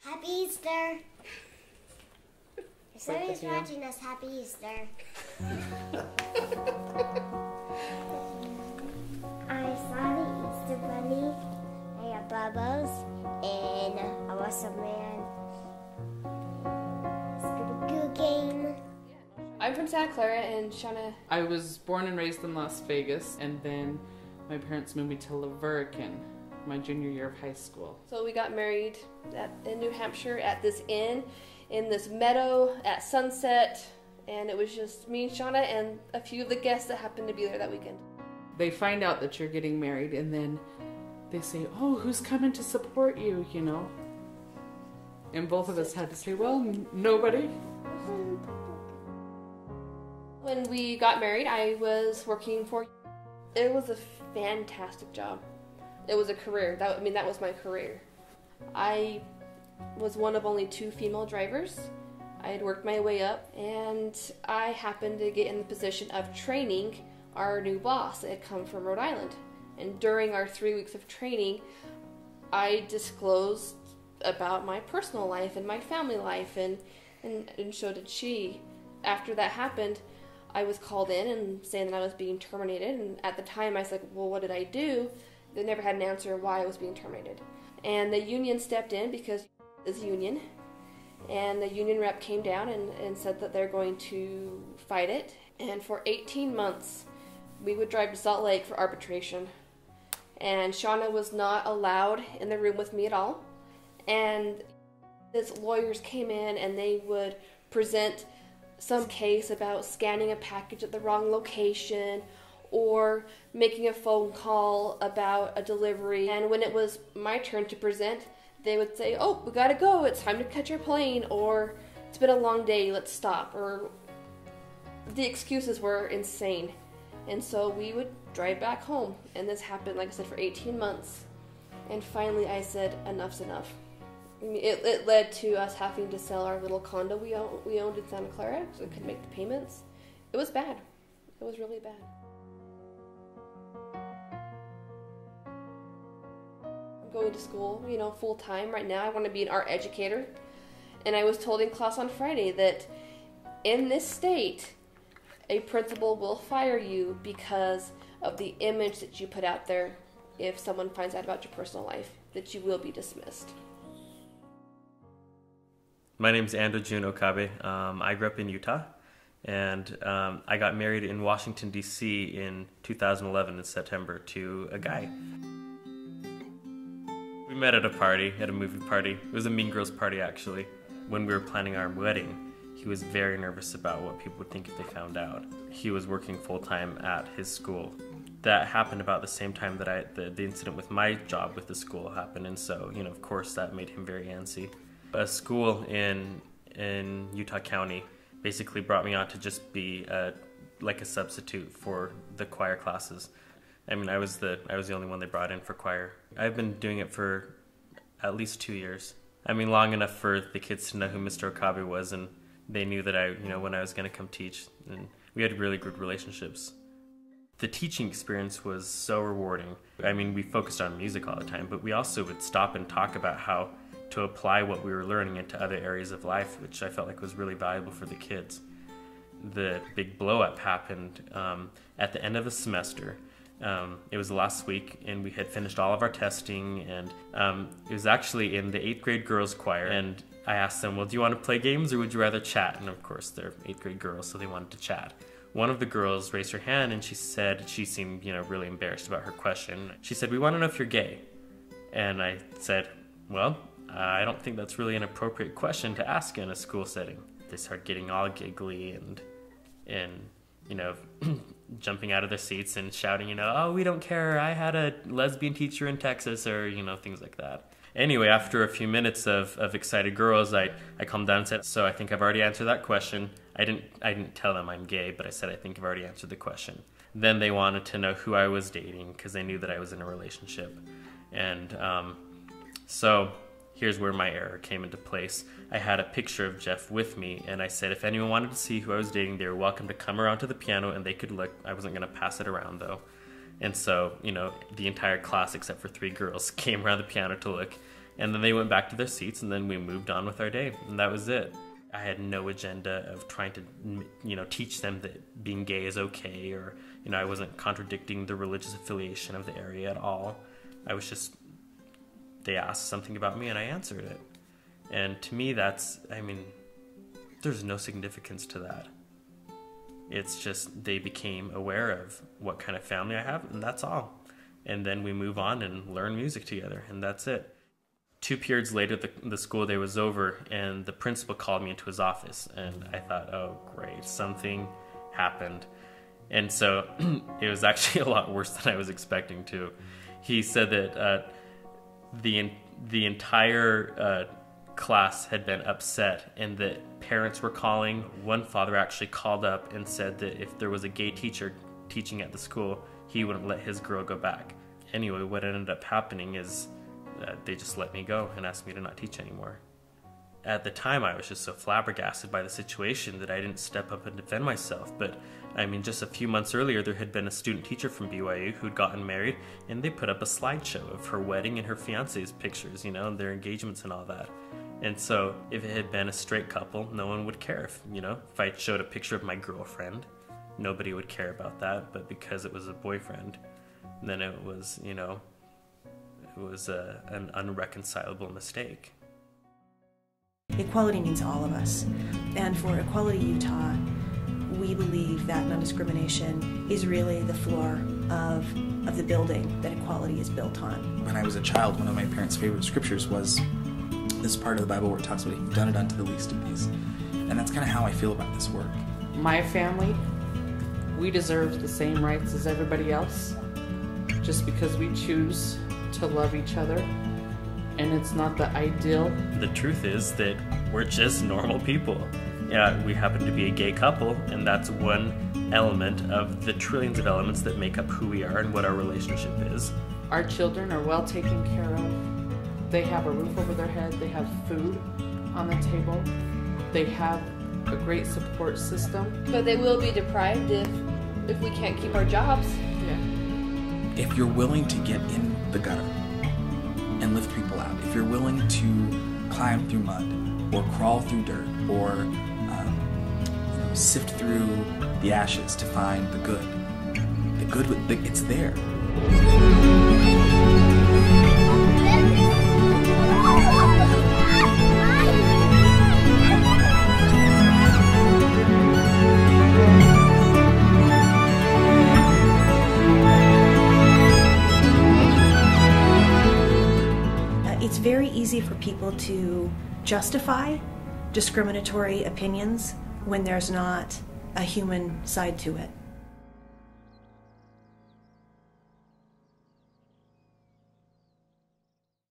Happy Easter! If somebody's watching us, Happy Easter. I saw the Easter Bunny, I got Bubbles, and I was a man. Scooby-Goo game. I'm from Santa Clara, and Shauna. I was born and raised in Las Vegas, and then my parents moved me to Laverican my junior year of high school. So we got married in New Hampshire at this inn, in this meadow at sunset, and it was just me and Shauna and a few of the guests that happened to be there that weekend. They find out that you're getting married, and then they say, oh, who's coming to support you, you know? And both of us had to say, well, nobody. When we got married, I was working for... It was a fantastic job. It was a career. That was my career. I was one of only 2 female drivers. I had worked my way up, and I happened to get in the position of training our new boss that had come from Rhode Island. And during our 3 weeks of training, I disclosed about my personal life and my family life, and so did she. After that happened, I was called in and saying that I was being terminated, and at the time I said, well, what did I do? They never had an answer why I was being terminated. And the union stepped in because it's a union, and the union rep came down and said that they're going to fight it. And for 18 months, we would drive to Salt Lake for arbitration. And Shauna was not allowed in the room with me at all. And these lawyers came in and they would present some case about scanning a package at the wrong location or making a phone call about a delivery. And when it was my turn to present, they would say, oh, we gotta go, it's time to catch our plane, or it's been a long day, let's stop, or the excuses were insane. And so we would drive back home, and this happened, like I said, for 18 months. And finally I said, enough's enough. I mean, it led to us having to sell our little condo we owned in Santa Clara so we could make the payments. It was bad. It was really bad. Going to school, full time. Right now I want to be an art educator. And I was told in class on Friday that in this state, a principal will fire you because of the image that you put out there. If someone finds out about your personal life, that you will be dismissed. My name's Ando Jun Okabe. I grew up in Utah, and I got married in Washington, D.C. in 2011 in September to a guy. We met at a party, at a movie party. It was a Mean Girls party, actually. When we were planning our wedding, he was very nervous about what people would think if they found out. He was working full-time at his school. That happened about the same time that the incident with my job with the school happened, and so, of course, that made him very antsy. A school in Utah County basically brought me on to just be like a substitute for the choir classes. I mean, I was the only one they brought in for choir. I've been doing it for at least 2 years. I mean, long enough for the kids to know who Mr. Okabe was, and they knew that when I was going to come teach, and we had really good relationships. The teaching experience was so rewarding. I mean, we focused on music all the time, but we also would stop and talk about how to apply what we were learning into other areas of life, which I felt like was really valuable for the kids. The big blow-up happened at the end of the semester. It was last week, and we had finished all of our testing, and it was actually in the 8th grade girls choir, and I asked them, well, do you want to play games or would you rather chat? And of course, they're 8th grade girls, so they wanted to chat. One of the girls raised her hand, and she said, she seemed, really embarrassed about her question. She said, we want to know if you're gay. And I said, well, I don't think that's really an appropriate question to ask in a school setting. They started getting all giggly and jumping out of their seats and shouting, oh, we don't care, I had a lesbian teacher in Texas, or, things like that. Anyway, after a few minutes of excited girls, I calmed down and said, so I think I've already answered that question. I didn't tell them I'm gay, but I said I think I've already answered the question. Then they wanted to know who I was dating because they knew that I was in a relationship. And so here's where my error came into place. I had a picture of Jeff with me, and I said if anyone wanted to see who I was dating, they were welcome to come around to the piano and they could look. I wasn't going to pass it around, though. And so, the entire class, except for 3 girls, came around the piano to look. And then they went back to their seats, and then we moved on with our day, and that was it. I had no agenda of trying to, teach them that being gay is okay, or, I wasn't contradicting the religious affiliation of the area at all. I was just, they asked something about me and I answered it. And to me, there's no significance to that. It's just they became aware of what kind of family I have, and that's all. And then we move on and learn music together, and that's it. 2 periods later, the school day was over, and the principal called me into his office, and I thought, oh, great, something happened. And so it was actually a lot worse than I was expecting to. He said that the entire class had been upset, and that parents were calling. One father actually called up and said that if there was a gay teacher teaching at the school, he wouldn't let his girl go back. Anyway, what ended up happening is they just let me go and asked me to not teach anymore. At the time, I was just so flabbergasted by the situation that I didn't step up and defend myself. But just a few months earlier, there had been a student teacher from BYU who'd gotten married, and they put up a slideshow of her wedding and her fiance's pictures, and their engagements and all that. And so if it had been a straight couple, no one would care. If I showed a picture of my girlfriend, nobody would care about that. But because it was a boyfriend, then it was, an unreconcilable mistake. Equality means all of us. And for Equality Utah, we believe that non-discrimination is really the floor of the building that equality is built on. When I was a child, one of my parents' favorite scriptures was this part of the Bible where it talks about, you've done it unto the least of these. And that's kind of how I feel about this work. My family, we deserve the same rights as everybody else, just because we choose to love each other, and it's not the ideal. The truth is that we're just normal people. Yeah, we happen to be a gay couple, and that's one element of the trillions of elements that make up who we are and what our relationship is. Our children are well taken care of. They have a roof over their head, they have food on the table, they have a great support system. But they will be deprived if we can't keep our jobs. Yeah. If you're willing to get in the gutter and lift people out, if you're willing to climb through mud or crawl through dirt or sift through the ashes to find the good, it's there. It's very easy for people to justify discriminatory opinions when there's not a human side to it.